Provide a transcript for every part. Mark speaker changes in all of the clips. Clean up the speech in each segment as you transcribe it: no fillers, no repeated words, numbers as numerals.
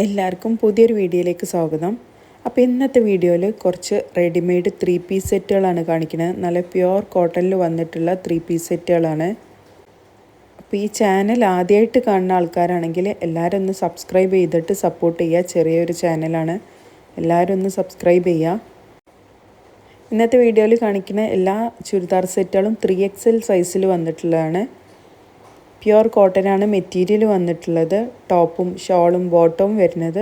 Speaker 1: എല്ലാവർക്കും പുതിയൊരു വീഡിയോയിലേക്ക് സ്വാഗതം. അപ്പോൾ ഇന്നത്തെ വീഡിയോയിൽ കുറച്ച് റെഡിമെയ്ഡ് 3 പീസ് സെറ്റുകളാണ് കാണിക്കുന്നത്. നല്ല പ്യുവർ കോട്ടണിൽ വന്നിട്ടുള്ള 3 പീസ് സെറ്റുകളാണ്. അപ്പോൾ ഈ ചാനൽ ആദ്യമായിട്ട് കാണുന്ന ആൾക്കാരാണെങ്കിൽ എല്ലാവരും ഒന്ന് സബ്സ്ക്രൈബ് ചെയ്തിട്ട് സപ്പോർട്ട് ചെയ്യുക. ചെറിയൊരു ചാനലാണ്, എല്ലാവരും ഒന്ന് സബ്സ്ക്രൈബ് ചെയ്യുക. ഇന്നത്തെ വീഡിയോയിൽ കാണിക്കുന്ന എല്ലാ ചുരിദാർ സെറ്റുകളും 3XL സൈസിൽ വന്നിട്ടുള്ളതാണ്. പ്യുവർ കോട്ടനാണ് മെറ്റീരിയൽ വന്നിട്ടുള്ളത്. ടോപ്പും ഷോളും ബോട്ടവും വരുന്നത്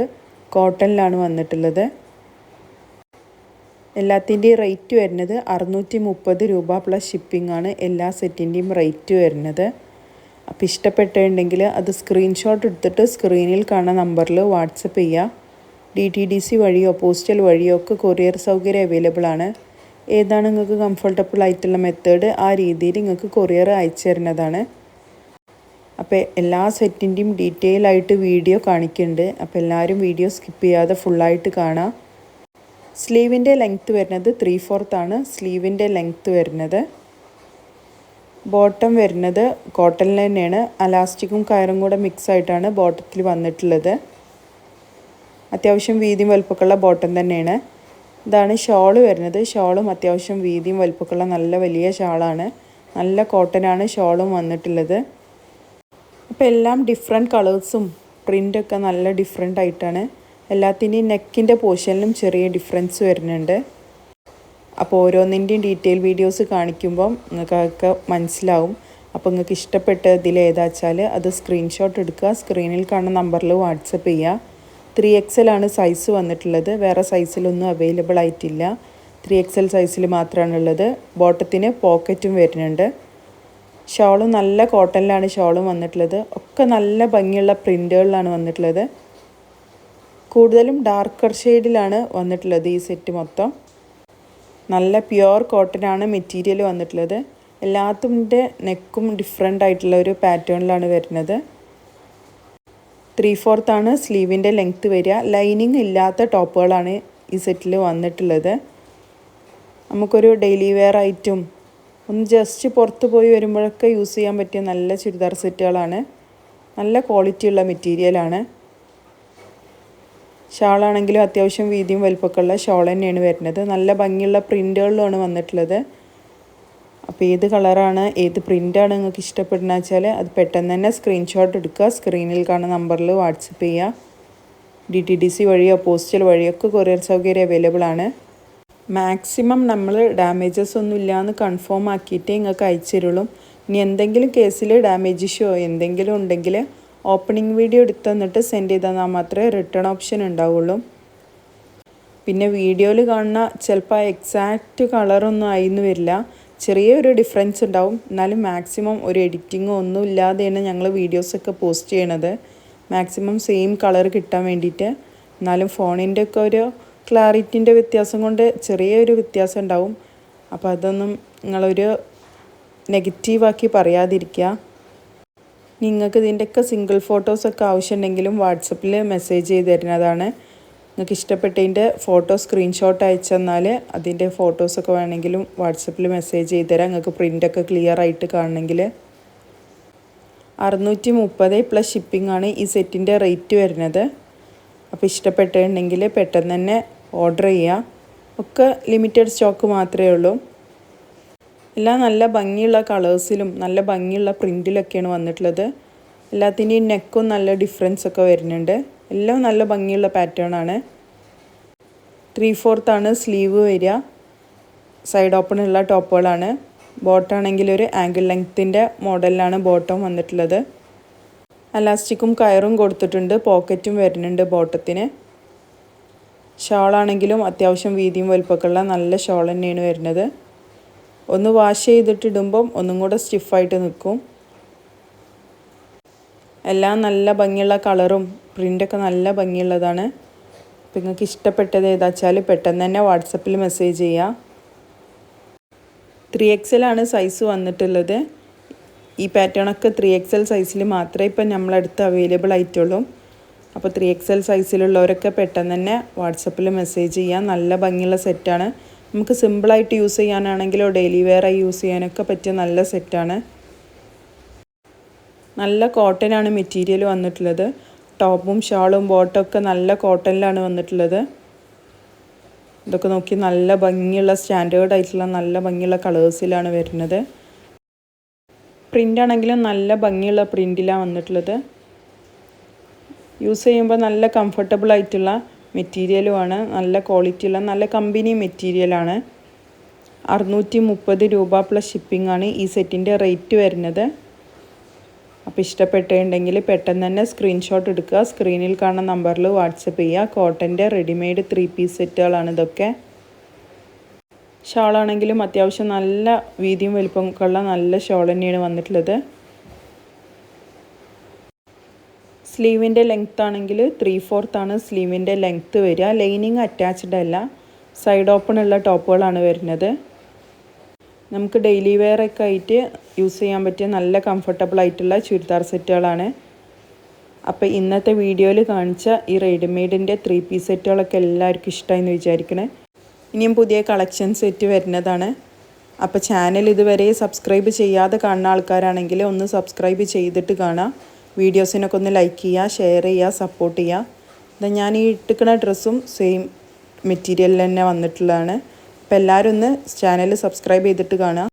Speaker 1: കോട്ടണിലാണ് വന്നിട്ടുള്ളത്. എല്ലാത്തിൻ്റെയും റേറ്റ് വരുന്നത് 630 രൂപ പ്ലസ് ഷിപ്പിംഗ് ആണ് എല്ലാ സെറ്റിൻ്റെയും റേറ്റ് വരുന്നത്. അപ്പോൾ ഇഷ്ടപ്പെട്ടിട്ടുണ്ടെങ്കിൽ അത് സ്ക്രീൻഷോട്ട് എടുത്തിട്ട് സ്ക്രീനിൽ കാണുന്ന നമ്പറിൽ വാട്സപ്പ് ചെയ്യുക. DTDC വഴിയോ പോസ്റ്റൽ വഴിയോ ഒക്കെ കൊറിയർ സൗകര്യം അവൈലബിൾ ആണ്. ഏതാണ് നിങ്ങൾക്ക് കംഫർട്ടബിൾ ആയിട്ടുള്ള മെത്തേഡ് ആ രീതിയിൽ നിങ്ങൾക്ക് കൊറിയർ അയച്ചു തരുന്നതാണ്. അപ്പോൾ എല്ലാ സെറ്റിൻ്റെയും ഡീറ്റെയിൽ ആയിട്ട് വീഡിയോ കാണിക്കുന്നുണ്ട്. അപ്പോൾ എല്ലാവരും വീഡിയോ സ്കിപ്പ് ചെയ്യാതെ ഫുള്ളായിട്ട് കാണാം. സ്ലീവിൻ്റെ ലെങ്ത്ത് വരുന്നത് 3/4 ആണ് സ്ലീവിൻ്റെ ലെങ്ത്ത് വരുന്നത്. ബോട്ടം വരുന്നത് കോട്ടണിൽ തന്നെയാണ്. അലാസ്റ്റിക്കും കയറും കൂടെ മിക്സ് ആയിട്ടാണ് ബോട്ടത്തിൽ വന്നിട്ടുള്ളത്. അത്യാവശ്യം വീതിയും വലുപ്പമുള്ള ബോട്ടം തന്നെയാണ്. ഇതാണ് ഷോള് വരുന്നത്. ഷോളും അത്യാവശ്യം വീതിയും വലുപ്പമുള്ള നല്ല വലിയ ഷാളാണ്. നല്ല കോട്ടനാണ് ഷോളും വന്നിട്ടുള്ളത്. അപ്പോൾ എല്ലാം ഡിഫറെൻറ്റ് കളേഴ്സും പ്രിൻ്റൊക്കെ നല്ല ഡിഫറെൻ്റ് ആയിട്ടാണ്. എല്ലാത്തിൻ്റെയും നെക്കിൻ്റെ പോർഷനിലും ചെറിയ ഡിഫറൻസ് വരുന്നുണ്ട്. അപ്പോൾ ഓരോന്നിൻ്റെയും ഡീറ്റെയിൽ വീഡിയോസ് കാണിക്കുമ്പം നിങ്ങൾക്കൊക്കെ മനസ്സിലാവും. അപ്പോൾ നിങ്ങൾക്ക് ഇഷ്ടപ്പെട്ട ഇതിൽ ഏതാച്ചാൽ അത് സ്ക്രീൻഷോട്ട് എടുക്കുക. സ്ക്രീനിൽ കാണുന്ന നമ്പറിൽ വാട്സപ്പ് ചെയ്യുക. 3XL ആണ് സൈസ് വന്നിട്ടുള്ളത്. വേറെ സൈസിലൊന്നും അവൈലബിൾ ആയിട്ടില്ല. 3XL സൈസിൽ മാത്രമാണുള്ളത്. ബോട്ടത്തിന് പോക്കറ്റും വരുന്നുണ്ട്. ഷോളും നല്ല കോട്ടണിലാണ് ഷോളും വന്നിട്ടുള്ളത്. ഒക്കെ നല്ല ഭംഗിയുള്ള പ്രിൻ്റുകളിലാണ് വന്നിട്ടുള്ളത്. കൂടുതലും ഡാർക്കർ ഷെയ്ഡിലാണ് വന്നിട്ടുള്ളത് ഈ സെറ്റ് മൊത്തം. നല്ല പ്യുവർ കോട്ടനാണ് മെറ്റീരിയൽ വന്നിട്ടുള്ളത്. എല്ലാത്തിൻ്റെ നെക്കും ഡിഫറെൻ്റ് ആയിട്ടുള്ള ഒരു പാറ്റേണിലാണ് വരുന്നത്. 3/4 ആണ് സ്ലീവിൻ്റെ ലെങ്ത്ത് വരിക. ലൈനിങ് ഇല്ലാത്ത ടോപ്പുകളാണ് ഈ സെറ്റിൽ വന്നിട്ടുള്ളത്. നമുക്കൊരു ഡെയിലി വെയർ ആയിട്ടും ഒന്ന് ജസ്റ്റ് പുറത്ത് പോയി വരുമ്പോഴൊക്കെ യൂസ് ചെയ്യാൻ പറ്റിയ നല്ല ചുരിദാർ സെറ്റുകളാണ്. നല്ല ക്വാളിറ്റിയുള്ള മെറ്റീരിയലാണ്. ഷാളാണെങ്കിലും അത്യാവശ്യം വീതിയും വലുപ്പമൊക്കെയുള്ള ഷോൾ തന്നെയാണ് വരുന്നത്. നല്ല ഭംഗിയുള്ള പ്രിൻ്റുകളിലാണ് വന്നിട്ടുള്ളത്. അപ്പോൾ ഏത് കളറാണ് ഏത് പ്രിൻ്റാണ് നിങ്ങൾക്ക് ഇഷ്ടപ്പെടുന്നത് വെച്ചാൽ അത് പെട്ടെന്ന് തന്നെ സ്ക്രീൻഷോട്ട് എടുക്കുക. സ്ക്രീനിൽ കാണുന്ന നമ്പറിൽ വാട്സപ്പ് ചെയ്യുക. DTDC വഴിയോ പോസ്റ്റൽ വഴിയോ ഒക്കെ കൊറിയർ സൗകര്യം അവൈലബിൾ ആണ്. മാക്സിമം നമ്മൾ ഡാമേജസ് ഒന്നും ഇല്ലയെന്ന് കൺഫേം ആക്കിയിട്ടേ നിങ്ങൾക്ക് അയച്ചു തരുള്ളൂ. ഇനി എന്തെങ്കിലും കേസിൽ ഡാമേജ് ഇഷ്യൂ എന്തെങ്കിലും ഉണ്ടെങ്കിൽ ഓപ്പണിംഗ് വീഡിയോ എടുത്ത് തന്നിട്ട് സെൻഡ് ചെയ്ത് തന്നാൽ മാത്രമേ റിട്ടേൺ ഓപ്ഷൻ ഉണ്ടാവുള്ളൂ. പിന്നെ വീഡിയോയിൽ കാണുന്ന ചിലപ്പോൾ എക്സാക്റ്റ് കളറൊന്നും ആയിന്ന് വരില്ല. ചെറിയൊരു ഡിഫറൻസ് ഉണ്ടാവും. എന്നാലും മാക്സിമം ഒരു എഡിറ്റിങ്ങോ ഒന്നും ഇല്ലാതെയാണ് ഞങ്ങൾ വീഡിയോസൊക്കെ പോസ്റ്റ് ചെയ്യണത്. മാക്സിമം സെയിം കളർ കിട്ടാൻ വേണ്ടിയിട്ട്. എന്നാലും ഫോണിൻ്റെ ഒക്കെ ഒരു ക്ലാരിറ്റിൻ്റെ വ്യത്യാസം കൊണ്ട് ചെറിയൊരു വ്യത്യാസം ഉണ്ടാവും. അപ്പോൾ അതൊന്നും നിങ്ങളൊരു നെഗറ്റീവാക്കി പറയാതിരിക്കുക. നിങ്ങൾക്ക് ഇതിൻ്റെയൊക്കെ സിംഗിൾ ഫോട്ടോസൊക്കെ ആവശ്യമുണ്ടെങ്കിലും വാട്സപ്പിൽ മെസ്സേജ് ചെയ്ത് തരുന്നതാണ്. നിങ്ങൾക്ക് ഇഷ്ടപ്പെട്ടതിൻ്റെ ഫോട്ടോ സ്ക്രീൻഷോട്ട് അയച്ചു തന്നാൽ അതിൻ്റെ ഫോട്ടോസൊക്കെ വേണമെങ്കിലും വാട്സപ്പിൽ മെസ്സേജ് ചെയ്ത് തരാം. നിങ്ങൾക്ക് പ്രിൻ്റൊക്കെ ക്ലിയർ ആയിട്ട് കാണണമെങ്കിൽ. 630 പ്ലസ് ഷിപ്പിംഗ് ആണ് ഈ സെറ്റിൻ്റെ റേറ്റ് വരുന്നത്. അപ്പോൾ ഇഷ്ടപ്പെട്ടിട്ടുണ്ടെങ്കിൽ പെട്ടെന്ന് തന്നെ ഓർഡർ ചെയ്യുക. ഒക്കെ ലിമിറ്റഡ് സ്റ്റോക്ക് മാത്രമേ ഉള്ളൂ. എല്ലാം നല്ല ഭംഗിയുള്ള കളേഴ്സിലും നല്ല ഭംഗിയുള്ള പ്രിൻറ്റിലൊക്കെയാണ് വന്നിട്ടുള്ളത്. എല്ലാത്തിൻ്റെയും നെക്കും നല്ല ഡിഫറൻസ് ഒക്കെ വരുന്നുണ്ട്. എല്ലാം നല്ല ഭംഗിയുള്ള പാറ്റേൺ ആണ്. 3/4 ആണ് സ്ലീവ് വരിക. സൈഡ് ഓപ്പൺ ഉള്ള ടോപ്പുകളാണ്. ബോട്ടാണെങ്കിൽ ഒരു ആംഗിൾ ലെങ്ത്തിൻ്റെ മോഡലിലാണ് ബോട്ടം വന്നിട്ടുള്ളത്. അലാസ്റ്റിക്കും കയറും കൊടുത്തിട്ടുണ്ട്. പോക്കറ്റും വരുന്നുണ്ട് ബോട്ടത്തിന്. ഷാളാണെങ്കിലും അത്യാവശ്യം വീതിയും വലുപ്പമൊക്കെയുള്ള നല്ല ഷാൾ തന്നെയാണ് വരുന്നത്. ഒന്ന് വാഷ് ചെയ്തിട്ടിടുമ്പം ഒന്നും കൂടെ സ്റ്റിഫായിട്ട് നിൽക്കും. എല്ലാം നല്ല ഭംഗിയുള്ള കളറും പ്രിൻ്റൊക്കെ നല്ല ഭംഗിയുള്ളതാണ്. അപ്പോൾ നിങ്ങൾക്ക് ഇഷ്ടപ്പെട്ടത് ഏതാച്ചാൽ പെട്ടെന്ന് തന്നെ വാട്സപ്പിൽ മെസ്സേജ് ചെയ്യുക. 3XL ആണ് സൈസ് വന്നിട്ടുള്ളത്. ഈ പാറ്റേണൊക്കെ 3XL സൈസിൽ മാത്രമേ ഇപ്പം നമ്മളടുത്ത് അവൈലബിൾ ആയിട്ടുള്ളൂ. അപ്പോൾ 3XL സൈസിലുള്ളവരൊക്കെ പെട്ടെന്ന് തന്നെ വാട്സപ്പിൽ മെസ്സേജ് ചെയ്യാം. നല്ല ഭംഗിയുള്ള സെറ്റാണ്. നമുക്ക് സിമ്പിളായിട്ട് യൂസ് ചെയ്യാനാണെങ്കിലോ ഡെയിലി വെയറായി യൂസ് ചെയ്യാനൊക്കെ പറ്റിയ നല്ല സെറ്റാണ്. നല്ല കോട്ടനാണ് മെറ്റീരിയൽ വന്നിട്ടുള്ളത്. ടോപ്പും ഷാളും ബോട്ടമൊക്കെ നല്ല കോട്ടണിലാണ് വന്നിട്ടുള്ളത്. ഇതൊക്കെ നോക്കി നല്ല ഭംഗിയുള്ള സ്റ്റാൻഡേർഡ് ആയിട്ടുള്ള നല്ല ഭംഗിയുള്ള കളേഴ്സിലാണ് വരുന്നത്. പ്രിൻ്റ് ആണെങ്കിലും നല്ല ഭംഗിയുള്ള പ്രിൻറ്റിലാണ് വന്നിട്ടുള്ളത്. യൂസ് ചെയ്യുമ്പോൾ നല്ല കംഫർട്ടബിൾ ആയിട്ടുള്ള മെറ്റീരിയലുമാണ്, നല്ല ക്വാളിറ്റിയുള്ള നല്ല കമ്പനി മെറ്റീരിയലാണ്. 630 രൂപ പ്ലസ് ഷിപ്പിംഗ് ആണ് ഈ സെറ്റിൻ്റെ റേറ്റ് വരുന്നത്. അപ്പോൾ ഇഷ്ടപ്പെട്ടിട്ടുണ്ടെങ്കിൽ പെട്ടെന്ന് തന്നെ സ്ക്രീൻഷോട്ട് എടുക്കുക. സ്ക്രീനിൽ കാണുന്ന നമ്പറിൽ വാട്സപ്പ് ചെയ്യുക. കോട്ടൻ്റെ റെഡിമെയ്ഡ് 3 പീസ് സെറ്റുകളാണ് ഇതൊക്കെ. ഷാളാണെങ്കിലും അത്യാവശ്യം നല്ല വീതിയും വലിപ്പമൊക്കെ ഉള്ള നല്ല ഷാൾ തന്നെയാണ് വന്നിട്ടുള്ളത്. സ്ലീവിൻ്റെ ലെങ്ത്ത് ആണെങ്കിൽ 3/4 ആണ് സ്ലീവിൻ്റെ ലെങ്ത്ത് വരിക. ലൈനിങ് അറ്റാച്ച്ഡ് അല്ല, സൈഡ് ഓപ്പൺ ഉള്ള ടോപ്പുകളാണ് വരുന്നത്. നമുക്ക് ഡെയിലി വെയർ ഒക്കെ ആയിട്ട് യൂസ് ചെയ്യാൻ പറ്റിയ നല്ല കംഫർട്ടബിൾ ആയിട്ടുള്ള ചുരിദാർ സെറ്റുകളാണ്. അപ്പോൾ ഇന്നത്തെ വീഡിയോയിൽ കാണിച്ച ഈ റെഡിമെയ്ഡിൻ്റെ 3 പീസ് സെറ്റുകളൊക്കെ എല്ലാവർക്കും ഇഷ്ടമായെന്ന് വിചാരിക്കണേ. ഇനിയും പുതിയ കളക്ഷൻ സെറ്റ് വരുന്നതാണ്. അപ്പോൾ ചാനൽ ഇതുവരെ സബ്സ്ക്രൈബ് ചെയ്യാതെ കാണുന്ന ആൾക്കാരാണെങ്കിൽ ഒന്ന് സബ്സ്ക്രൈബ് ചെയ്തിട്ട് കാണാം. വീഡിയോസിനൊക്കെ ഒന്ന് ലൈക്ക് ചെയ്യുക, ഷെയർ ചെയ്യുക, സപ്പോർട്ട് ചെയ്യുക. ഇതാ ഞാൻ ഈ ഇട്ടിക്കുന്ന ഡ്രസ്സും സെയിം മെറ്റീരിയലിൽ തന്നെ വന്നിട്ടുള്ളതാണ്. അപ്പോൾ എല്ലാവരും ഒന്ന് ചാനൽ സബ്സ്ക്രൈബ് ചെയ്തിട്ട് കാണുക.